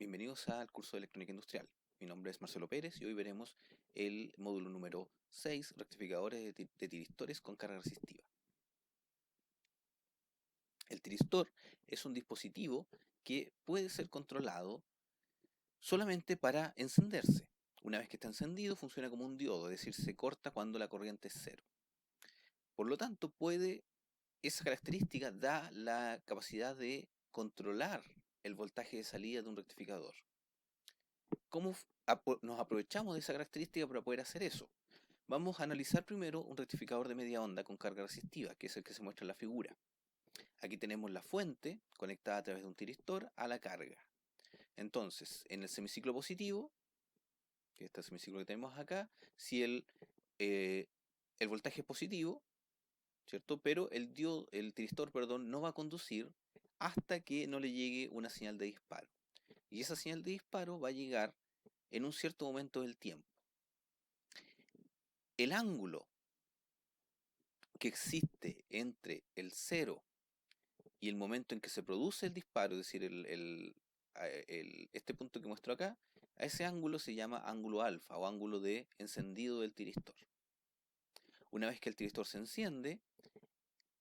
Bienvenidos al curso de electrónica industrial. Mi nombre es Marcelo Pérez y hoy veremos el módulo número 6, rectificadores de tiristores con carga resistiva. El tiristor es un dispositivo que puede ser controlado solamente para encenderse. Una vez que está encendido funciona como un diodo, es decir, se corta cuando la corriente es cero. Por lo tanto, esa característica da la capacidad de controlar el voltaje de salida de un rectificador. ¿Cómo nos aprovechamos de esa característica para poder hacer eso? Vamos a analizar primero un rectificador de media onda con carga resistiva, que es el que se muestra en la figura. Aquí tenemos la fuente conectada a través de un tiristor a la carga. Entonces, en el semiciclo positivo, que es este semiciclo que tenemos acá, si eh, el voltaje es positivo, ¿cierto? Pero el tiristor, perdón, no va a conducir hasta que no le llegue una señal de disparo. Y esa señal de disparo va a llegar en un cierto momento del tiempo. El ángulo que existe entre el cero y el momento en que se produce el disparo, es decir, este punto que muestro acá, a ese ángulo se llama ángulo alfa o ángulo de encendido del tiristor. Una vez que el tiristor se enciende,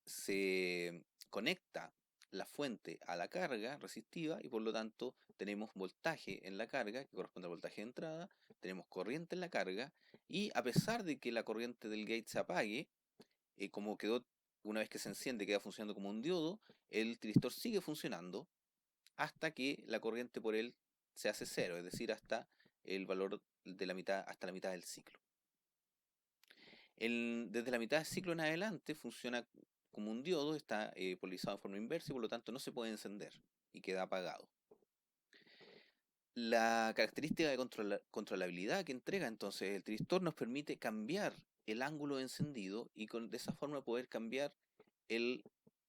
se conecta la fuente a la carga resistiva y por lo tanto tenemos voltaje en la carga, que corresponde al voltaje de entrada, tenemos corriente en la carga y a pesar de que la corriente del gate se apague, como quedó, una vez que se enciende, queda funcionando como un diodo, el tiristor sigue funcionando hasta que la corriente por él se hace cero, es decir, hasta el valor de la mitad, hasta la mitad del ciclo. Desde la mitad del ciclo en adelante funciona como un diodo, está polarizado en forma inversa y por lo tanto no se puede encender y queda apagado. La característica de controlabilidad que entrega entonces el tiristor nos permite cambiar el ángulo de encendido y de esa forma poder cambiar el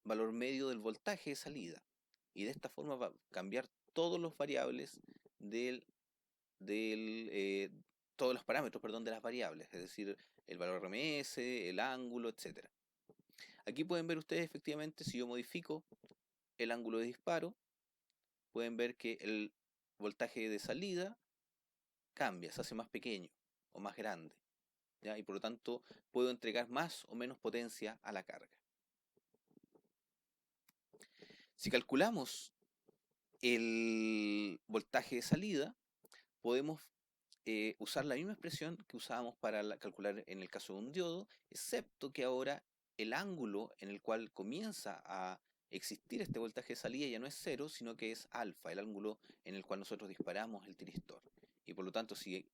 valor medio del voltaje de salida. Y de esta forma va a cambiar todos los variables del, del todos los parámetros, perdón, de las variables, es decir, el valor RMS, el ángulo, etcétera. Aquí pueden ver ustedes efectivamente si yo modifico el ángulo de disparo, pueden ver que el voltaje de salida cambia, se hace más pequeño o más grande, ¿ya? Y por lo tanto puedo entregar más o menos potencia a la carga. Si calculamos el voltaje de salida, podemos usar la misma expresión que usábamos para calcular en el caso de un diodo, excepto que ahora el ángulo en el cual comienza a existir este voltaje de salida ya no es cero, sino que es alfa, el ángulo en el cual nosotros disparamos el tiristor. Y por lo tanto, si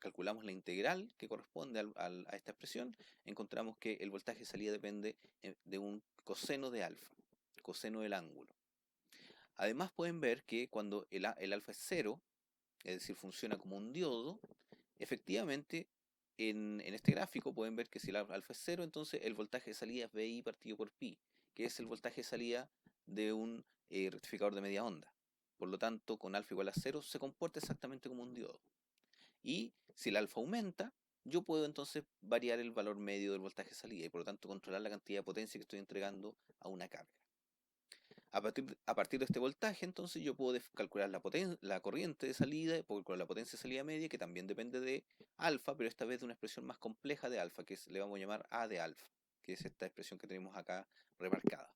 calculamos la integral que corresponde a esta expresión, encontramos que el voltaje de salida depende de un coseno de alfa, coseno del ángulo. Además pueden ver que cuando el alfa es cero, es decir, funciona como un diodo, efectivamente en este gráfico pueden ver que si el alfa es cero, entonces el voltaje de salida es VI partido por pi, que es el voltaje de salida de un rectificador de media onda. Por lo tanto, con alfa igual a cero se comporta exactamente como un diodo. Y si el alfa aumenta, yo puedo entonces variar el valor medio del voltaje de salida y por lo tanto controlar la cantidad de potencia que estoy entregando a una carga. A partir de este voltaje, entonces yo puedo calcular la corriente de salida, puedo calcular la potencia de salida media, que también depende de alfa, pero esta vez de una expresión más compleja de alfa, que le vamos a llamar A de alfa, que es esta expresión que tenemos acá remarcada.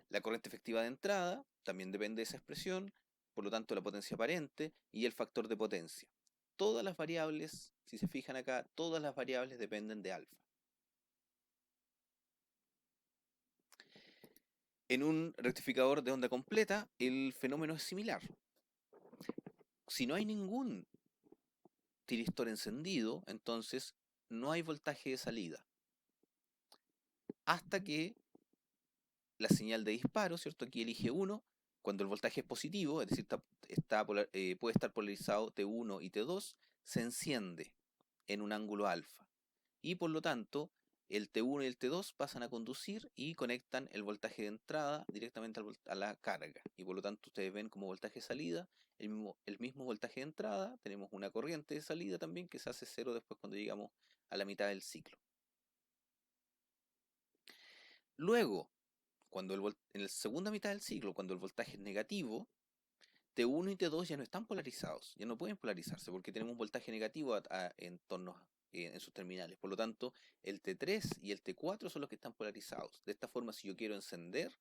La corriente efectiva de entrada también depende de esa expresión, por lo tanto la potencia aparente y el factor de potencia. Todas las variables, si se fijan acá, todas las variables dependen de alfa. En un rectificador de onda completa, el fenómeno es similar. Si no hay ningún tiristor encendido, entonces no hay voltaje de salida. Hasta que la señal de disparo, ¿cierto? Aquí elige 1, cuando el voltaje es positivo, es decir, puede estar polarizado T1 y T2, se enciende en un ángulo alfa. Y por lo tanto, el T1 y el T2 pasan a conducir y conectan el voltaje de entrada directamente a la carga. Y por lo tanto, ustedes ven como voltaje de salida, el mismo voltaje de entrada, tenemos una corriente de salida también que se hace cero después cuando llegamos a la mitad del ciclo. Luego, en la segunda mitad del ciclo, cuando el voltaje es negativo, T1 y T2 ya no están polarizados, ya no pueden polarizarse porque tenemos un voltaje negativo en torno en sus terminales. Por lo tanto, el T3 y el T4 son los que están polarizados. De esta forma, si yo quiero encender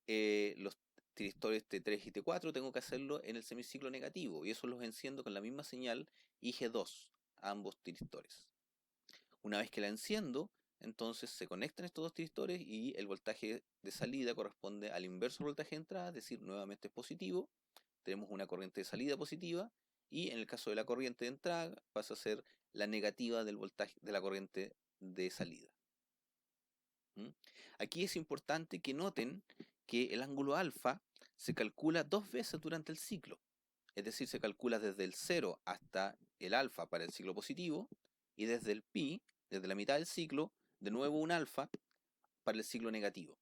los tiristores T3 y T4, tengo que hacerlo en el semiciclo negativo, y eso los enciendo con la misma señal IG2, ambos tiristores. Una vez que la enciendo, entonces se conectan estos dos tiristores y el voltaje de salida corresponde al inverso del voltaje de entrada, es decir, nuevamente es positivo. Tenemos una corriente de salida positiva, y en el caso de la corriente de entrada pasa a ser la negativa del voltaje de la corriente de salida. ¿Mm? Aquí es importante que noten que el ángulo alfa se calcula dos veces durante el ciclo. Es decir, se calcula desde el 0 hasta el alfa para el ciclo positivo, y desde el pi, desde la mitad del ciclo, de nuevo un alfa para el ciclo negativo.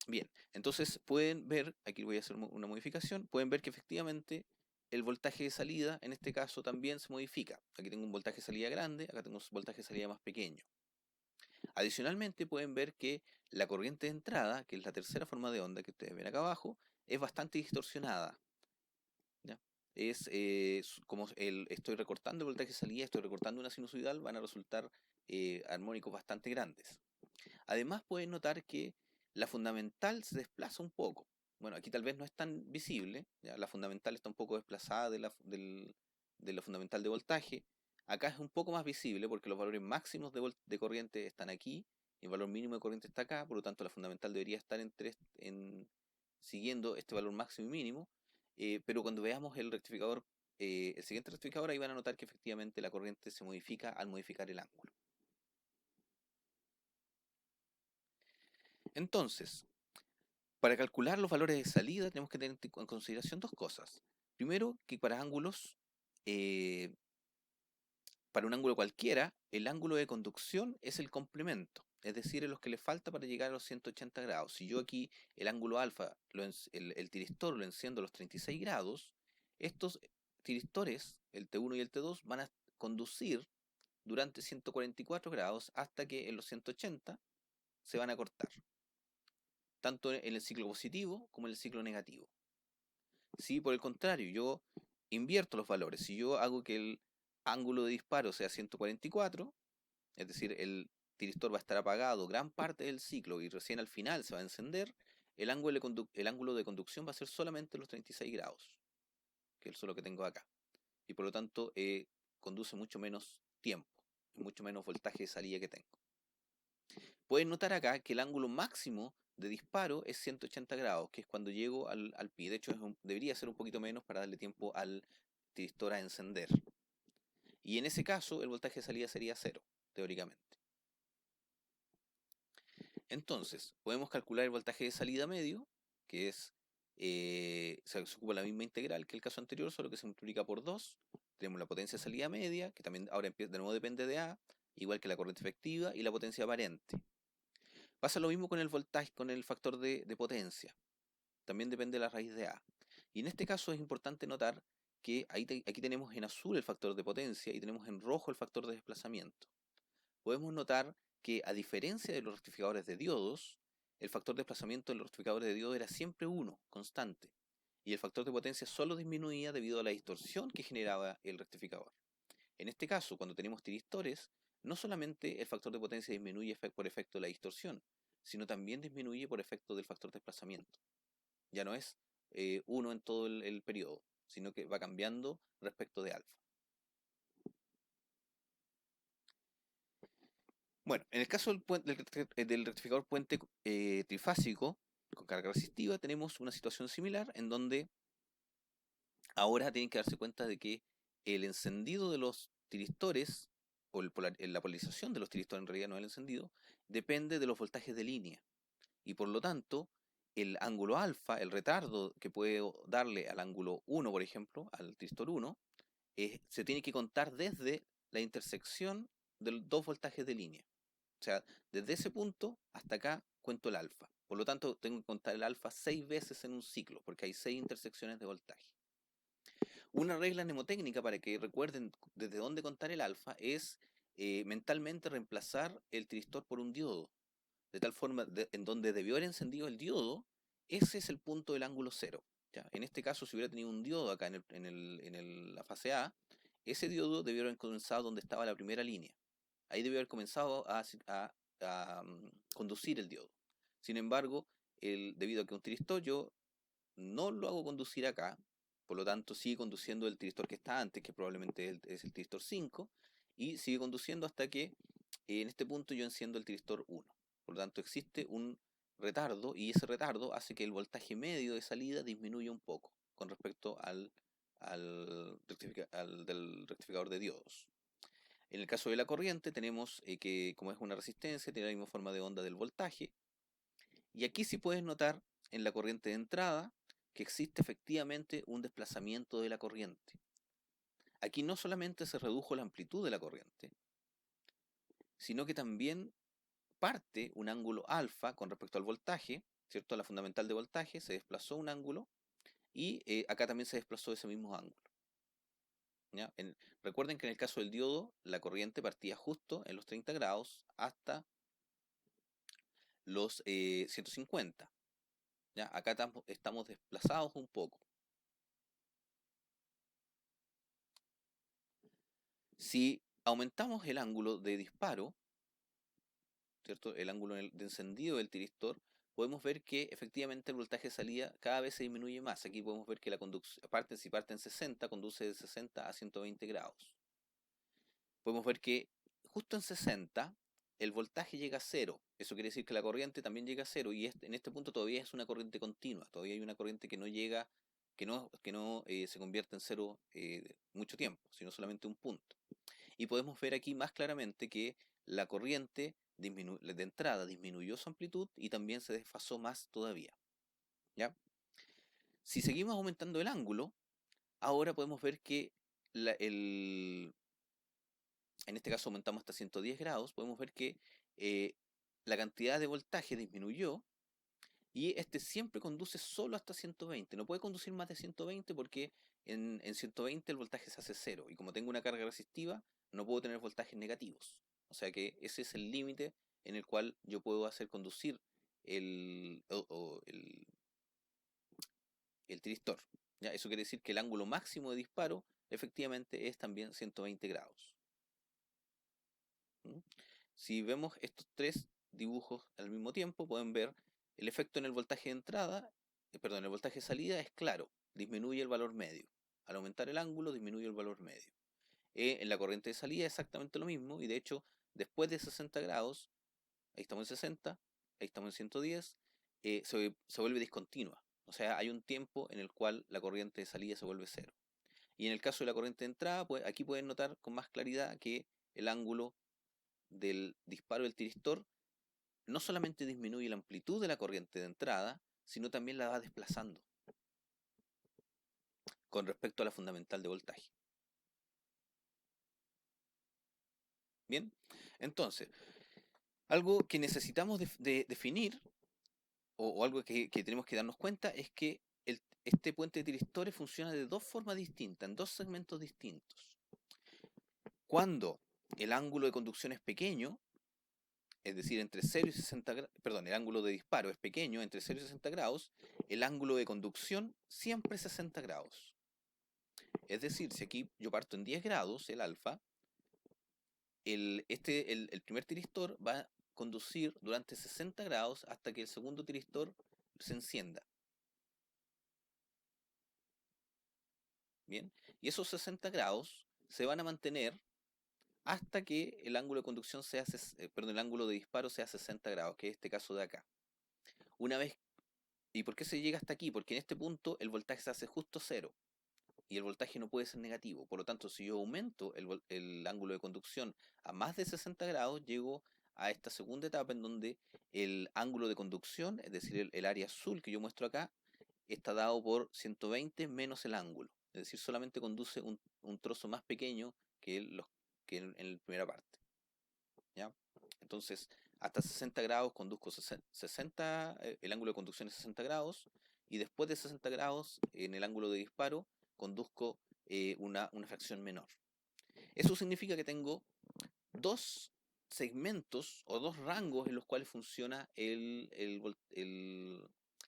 Bien, entonces pueden ver, aquí voy a hacer una modificación, pueden ver que efectivamente el voltaje de salida en este caso también se modifica. Aquí tengo un voltaje de salida grande, acá tengo un voltaje de salida más pequeño. Adicionalmente pueden ver que la corriente de entrada, que es la tercera forma de onda que ustedes ven acá abajo, es bastante distorsionada. ¿Ya? Es como estoy recortando el voltaje de salida, estoy recortando una sinusoidal, van a resultar armónicos bastante grandes. Además pueden notar que la fundamental se desplaza un poco. Bueno, aquí tal vez no es tan visible, ¿ya? La fundamental está un poco desplazada de la fundamental de voltaje. Acá es un poco más visible porque los valores máximos de corriente están aquí y el valor mínimo de corriente está acá, por lo tanto la fundamental debería estar siguiendo este valor máximo y mínimo, pero cuando veamos el siguiente rectificador, ahí van a notar que efectivamente la corriente se modifica al modificar el ángulo. Entonces, para calcular los valores de salida tenemos que tener en consideración dos cosas. Primero, que eh, para un ángulo cualquiera, el ángulo de conducción es el complemento, es decir, es lo que le falta para llegar a los 180 grados. Si yo aquí el ángulo alfa, el tiristor lo enciendo a los 36 grados, estos tiristores, el T1 y el T2, van a conducir durante 144 grados hasta que en los 180 se van a cortar, tanto en el ciclo positivo como en el ciclo negativo. Si por el contrario yo invierto los valores, si yo hago que el ángulo de disparo sea 144, es decir, el tiristor va a estar apagado gran parte del ciclo y recién al final se va a encender, el ángulo de conducción va a ser solamente los 36 grados, que es lo que tengo acá. Y por lo tanto conduce mucho menos tiempo, mucho menos voltaje de salida que tengo. Pueden notar acá que el ángulo máximo de disparo es 180 grados, que es cuando llego al pi. De hecho, debería ser un poquito menos para darle tiempo al tiristor a encender. Y en ese caso, el voltaje de salida sería cero, teóricamente. Entonces, podemos calcular el voltaje de salida medio, que se ocupa la misma integral que el caso anterior, solo que se multiplica por 2. Tenemos la potencia de salida media, que también ahora de nuevo depende de A, igual que la corriente efectiva y la potencia aparente. Pasa lo mismo con el voltaje, con el factor de potencia. También depende de la raíz de A. Y en este caso es importante notar que aquí tenemos en azul el factor de potencia y tenemos en rojo el factor de desplazamiento. Podemos notar que, a diferencia de los rectificadores de diodos, el factor de desplazamiento en los rectificadores de diodos era siempre 1, constante, y el factor de potencia solo disminuía debido a la distorsión que generaba el rectificador. En este caso, cuando tenemos tiristores, no solamente el factor de potencia disminuye por efecto de la distorsión, sino también disminuye por efecto del factor de desplazamiento. Ya no es 1 en todo el periodo, sino que va cambiando respecto de alfa. Bueno, en el caso del rectificador puente trifásico con carga resistiva, tenemos una situación similar en donde ahora tienen que darse cuenta de que el encendido de los tiristores, o la polarización de los tiristores en realidad no es el encendido, depende de los voltajes de línea. Y por lo tanto, el ángulo alfa, el retardo que puedo darle al ángulo 1, por ejemplo, al tiristor 1, se tiene que contar desde la intersección de los dos voltajes de línea. O sea, desde ese punto hasta acá cuento el alfa. Por lo tanto, tengo que contar el alfa 6 veces en un ciclo, porque hay 6 intersecciones de voltaje. Una regla mnemotécnica para que recuerden desde dónde contar el alfa es mentalmente reemplazar el tiristor por un diodo. de tal forma en donde debió haber encendido el diodo, ese es el punto del ángulo cero. ¿Ya? En este caso, si hubiera tenido un diodo acá la fase A, ese diodo debió haber comenzado donde estaba la primera línea. Ahí debió haber comenzado a conducir el diodo. Sin embargo, debido a que es un tiristor, yo no lo hago conducir acá, por lo tanto sigue conduciendo el tiristor que está antes, que probablemente es el tiristor 5, y sigue conduciendo hasta que en este punto yo enciendo el tiristor 1. Por lo tanto existe un retardo y ese retardo hace que el voltaje medio de salida disminuya un poco con respecto al del rectificador de diodos. En el caso de la corriente tenemos que como es una resistencia tiene la misma forma de onda del voltaje, y aquí sí puedes notar en la corriente de entrada que existe efectivamente un desplazamiento de la corriente. Aquí no solamente se redujo la amplitud de la corriente, sino que también parte un ángulo alfa con respecto al voltaje, ¿cierto? A la fundamental de voltaje se desplazó un ángulo y acá también se desplazó ese mismo ángulo. ¿Ya? Recuerden que en el caso del diodo la corriente partía justo en los 30 grados hasta los 150. ¿Ya? Acá estamos desplazados un poco. Si aumentamos el ángulo de disparo, ¿cierto? El ángulo de encendido del tiristor, podemos ver que efectivamente el voltaje de salida cada vez se disminuye más. Aquí podemos ver que la conducción, si parte en 60, conduce de 60 a 120 grados. Podemos ver que justo en 60 el voltaje llega a cero. Eso quiere decir que la corriente también llega a cero y en este punto todavía es una corriente continua. Todavía hay una corriente que no llega, que no se convierte en cero mucho tiempo, sino solamente un punto. Y podemos ver aquí más claramente que la corriente de entrada disminuyó su amplitud y también se desfasó más todavía. ¿Ya? Si seguimos aumentando el ángulo, ahora podemos ver que en este caso aumentamos hasta 110 grados, podemos ver que eh, la cantidad de voltaje disminuyó y este siempre conduce solo hasta 120. No puede conducir más de 120 porque en 120 el voltaje se hace cero. Y como tengo una carga resistiva, no puedo tener voltajes negativos. O sea que ese es el límite en el cual yo puedo hacer conducir el tiristor. ¿Ya? Eso quiere decir que el ángulo máximo de disparo efectivamente es también 120 grados. ¿Mm? Si vemos estos tres dibujos al mismo tiempo, pueden ver el efecto en el voltaje de entrada, perdón, el voltaje de salida es claro, disminuye el valor medio. Al aumentar el ángulo, disminuye el valor medio. En la corriente de salida es exactamente lo mismo, y de hecho, después de 60 grados, ahí estamos en 60, ahí estamos en 110, se vuelve discontinua. O sea, hay un tiempo en el cual la corriente de salida se vuelve cero. Y en el caso de la corriente de entrada, pues aquí pueden notar con más claridad que el ángulo del disparo del tiristor no solamente disminuye la amplitud de la corriente de entrada, sino también la va desplazando con respecto a la fundamental de voltaje. Bien, entonces, algo que necesitamos de definir, o algo que tenemos que darnos cuenta, es que este puente de tiristores funciona de dos formas distintas, en dos segmentos distintos. Cuando el ángulo de conducción es pequeño, es decir, entre 0 y 60 grados, perdón, el ángulo de disparo es pequeño, entre 0 y 60 grados, el ángulo de conducción siempre es 60 grados. Es decir, si aquí yo parto en 10 grados, el alfa, el primer tiristor va a conducir durante 60 grados hasta que el segundo tiristor se encienda. Bien, y esos 60 grados se van a mantener hasta que el ángulo de conducción sea, perdón, el ángulo de disparo sea 60 grados, que es este caso de acá. Una vez, ¿y por qué se llega hasta aquí? Porque en este punto el voltaje se hace justo cero y el voltaje no puede ser negativo. Por lo tanto, si yo aumento el ángulo de conducción a más de 60 grados, llego a esta segunda etapa en donde el ángulo de conducción, es decir, el área azul que yo muestro acá, está dado por 120 menos el ángulo. Es decir, solamente conduce un trozo más pequeño que en la primera parte. ¿Ya? Entonces, hasta 60 grados conduzco 60, el ángulo de conducción es 60 grados, y después de 60 grados, en el ángulo de disparo, conduzco una fracción menor. Eso significa que tengo dos segmentos o dos rangos en los cuales funciona el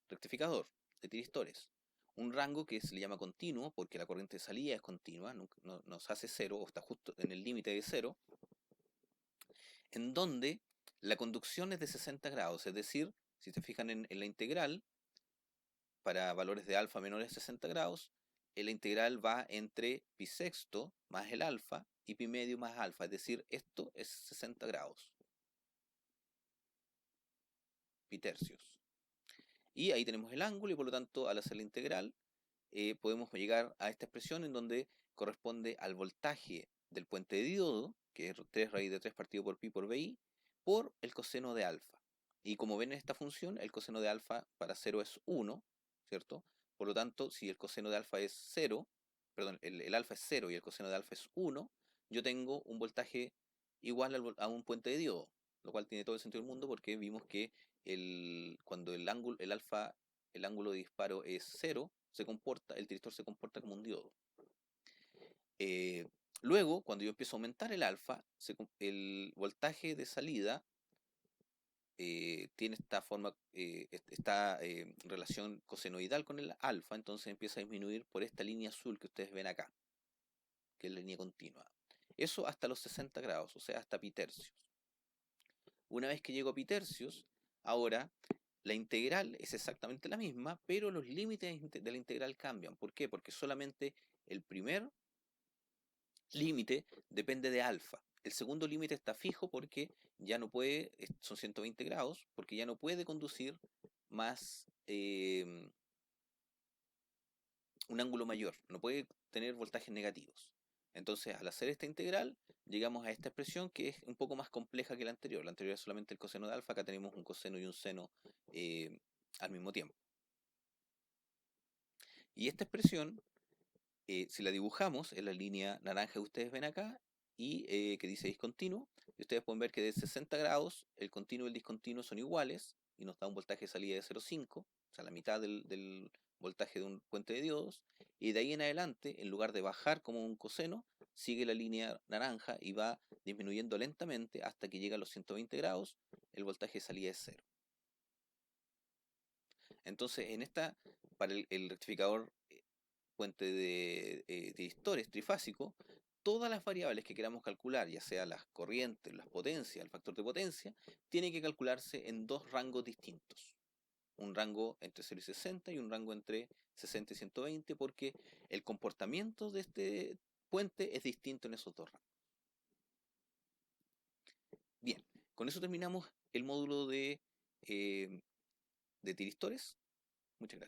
rectificador de tiristores. Un rango que se le llama continuo porque la corriente de salida es continua, no se hace cero o está justo en el límite de cero, en donde la conducción es de 60 grados, es decir, si se fijan en la integral, para valores de alfa menores a 60 grados, la integral va entre pi sexto más el alfa y pi medio más alfa, es decir, esto es 60 grados, pi tercios. Y ahí tenemos el ángulo y por lo tanto al hacer la integral podemos llegar a esta expresión en donde corresponde al voltaje del puente de diodo, que es 3 raíz de 3 partido por pi por bi, por el coseno de alfa. Y como ven en esta función, el coseno de alfa para 0 es 1, ¿cierto? Por lo tanto, si el coseno de alfa es 0, perdón, el alfa es 0 y el coseno de alfa es 1, yo tengo un voltaje igual a un puente de diodo, lo cual tiene todo el sentido del mundo porque vimos que cuando el ángulo de disparo es 0, el tiristor se comporta como un diodo. Eh, Luego, cuando yo empiezo a aumentar el alfa, el voltaje de salida tiene esta forma, esta relación cosenoidal con el alfa, entonces empieza a disminuir por esta línea azul que ustedes ven acá, que es la línea continua. Eso hasta los 60 grados, o sea, hasta pi tercios. Una vez que llego a pi tercios, ahora la integral es exactamente la misma, pero los límites de la integral cambian. ¿Por qué? Porque solamente el primer límite depende de alfa. El segundo límite está fijo porque ya no puede, son 120 grados, porque ya no puede conducir más un ángulo mayor, no puede tener voltajes negativos. Entonces, al hacer esta integral, llegamos a esta expresión que es un poco más compleja que la anterior. La anterior es solamente el coseno de alfa, acá tenemos un coseno y un seno eh, al mismo tiempo. Y esta expresión, si la dibujamos en la línea naranja que ustedes ven acá, y que dice discontinuo, y ustedes pueden ver que de 60 grados el continuo y el discontinuo son iguales, y nos da un voltaje de salida de 0,5, o sea, la mitad del voltaje de un puente de diodos, y de ahí en adelante, en lugar de bajar como un coseno, sigue la línea naranja y va disminuyendo lentamente hasta que llega a los 120 grados, el voltaje de salida es 0. Entonces, para el rectificador puente de tiristores trifásico, todas las variables que queramos calcular, ya sea las corrientes, las potencias, el factor de potencia, tienen que calcularse en dos rangos distintos. Un rango entre 0 y 60 y un rango entre 60 y 120, porque el comportamiento de este puente es distinto en esos dos rangos. Bien, con eso terminamos el módulo de tiristores. Muchas gracias.